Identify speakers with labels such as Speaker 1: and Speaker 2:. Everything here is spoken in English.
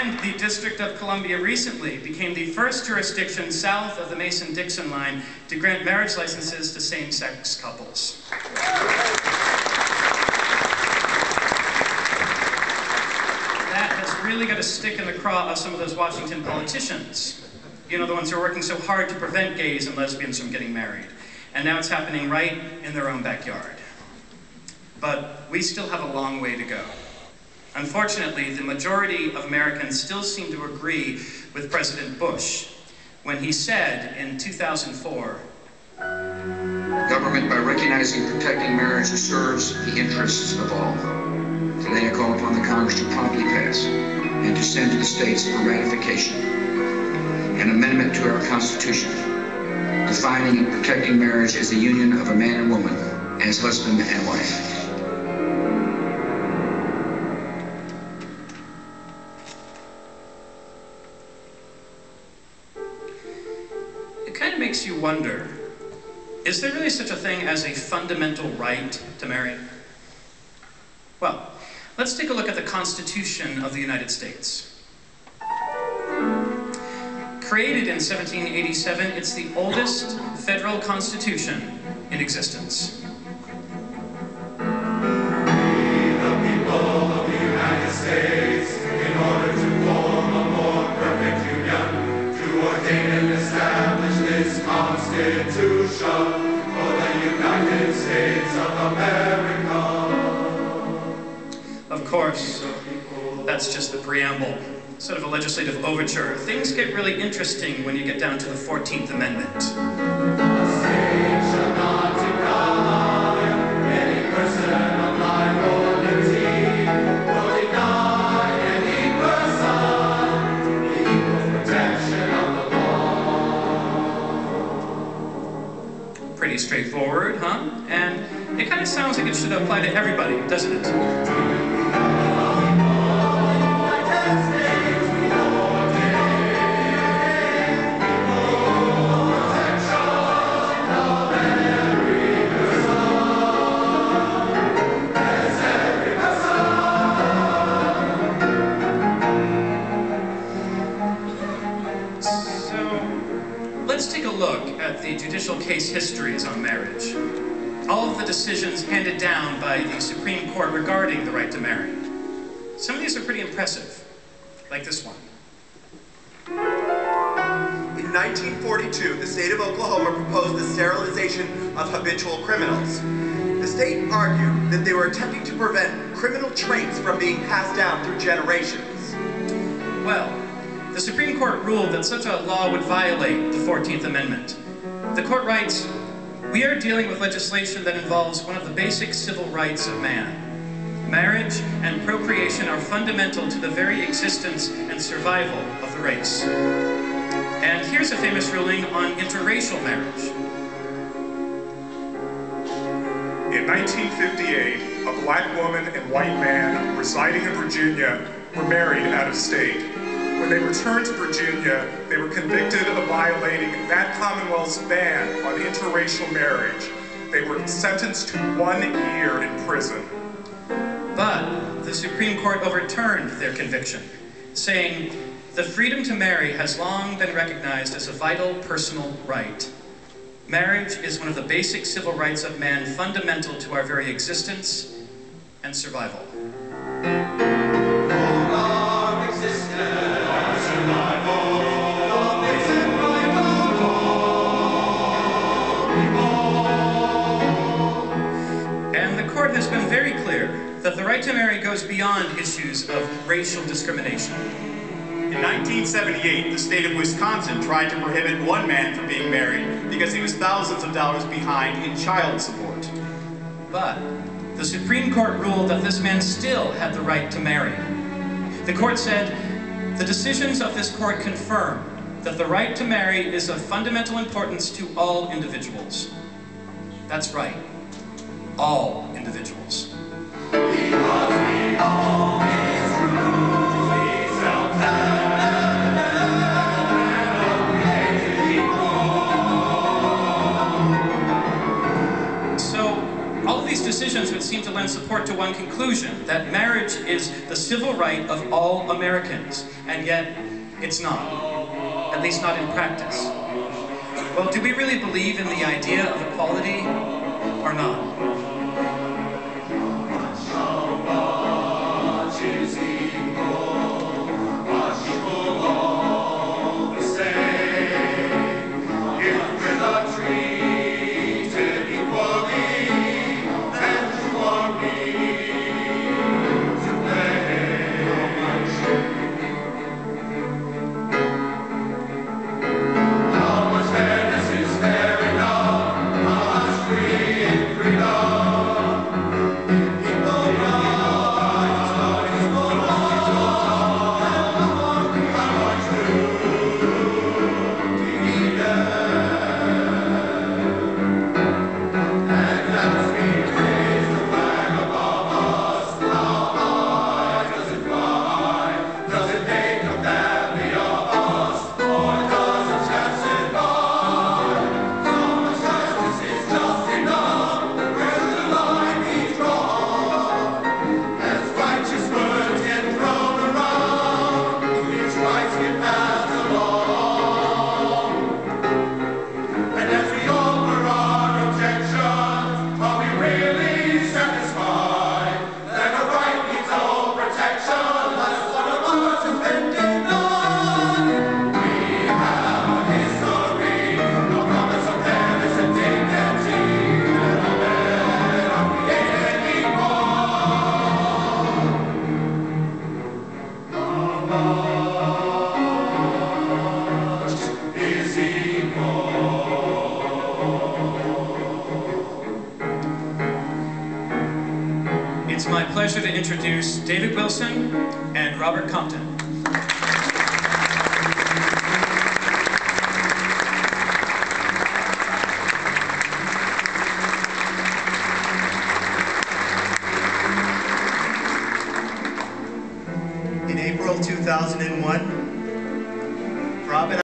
Speaker 1: And the District of Columbia recently became the first jurisdiction south of the Mason-Dixon line to grant marriage licenses to same-sex couples. That has really got a stick in the craw of some of those Washington politicians. You know, the ones who are working so hard to prevent gays and lesbians from getting married. And now it's happening right in their own backyard. But we still have a long way to go. Unfortunately, the majority of Americans still seem to agree with President Bush when he said in 2004,
Speaker 2: "Government, by recognizing and protecting marriage, serves the interests of all. Today I call upon the Congress to promptly pass and to send to the states for ratification an amendment to our Constitution defining and protecting marriage as the union of a man and woman as husband and wife."
Speaker 1: It kind of makes you wonder, is there really such a thing as a fundamental right to marry? Well, let's take a look at the Constitution of the United States. Created in 1787, it's the oldest federal constitution in existence.
Speaker 3: We, the people of the United States, in order to form a more perfect union, to ordain and establish this Constitution for the United States of America.
Speaker 1: Of course, that's just the preamble. Sort of a legislative overture. Things get really interesting when you get down to the 14th Amendment.
Speaker 3: A state shall not deny any person of life or liberty, nor deny any person the equal protection of the law.
Speaker 1: Pretty straightforward, huh? And it kind of sounds like it should apply to everybody, doesn't it? Let's take a look at the judicial case histories on marriage. All of the decisions handed down by the Supreme Court regarding the right to marry. Some of these are pretty impressive, like this one.
Speaker 4: In 1942, the state of Oklahoma proposed the sterilization of habitual criminals. The state argued that they were attempting to prevent criminal traits from being passed down through generations.
Speaker 1: Well, the Supreme Court ruled that such a law would violate the 14th Amendment. The court writes, "We are dealing with legislation that involves one of the basic civil rights of man. Marriage and procreation are fundamental to the very existence and survival of the race." And here's a famous ruling on interracial marriage.
Speaker 5: In 1958, a black woman and white man residing in Virginia were married out of state. When they returned to Virginia, they were convicted of violating that Commonwealth's ban on interracial marriage. They were sentenced to 1 year in prison.
Speaker 1: But the Supreme Court overturned their conviction, saying, "The freedom to marry has long been recognized as a vital personal right. Marriage is one of the basic civil rights of man, fundamental to our very existence and survival." And the court has been very clear that the right to marry goes beyond issues of racial discrimination.
Speaker 6: In 1978, the state of Wisconsin tried to prohibit one man from being married because he was thousands of dollars behind in child support.
Speaker 1: But the Supreme Court ruled that this man still had the right to marry. The court said, "The decisions of this court confirm that the right to marry is of fundamental importance to all individuals." That's right, all individuals.
Speaker 3: Because we know it's true, we shall
Speaker 1: So, all of these decisions would seem to lend support to one conclusion, that marriage is the civil right of all Americans, and yet it's not, at least not in practice. Well, do we really believe in the idea of equality or not? It's my pleasure to introduce David Wilson and Robert Compton.
Speaker 4: In April 2001, Rob and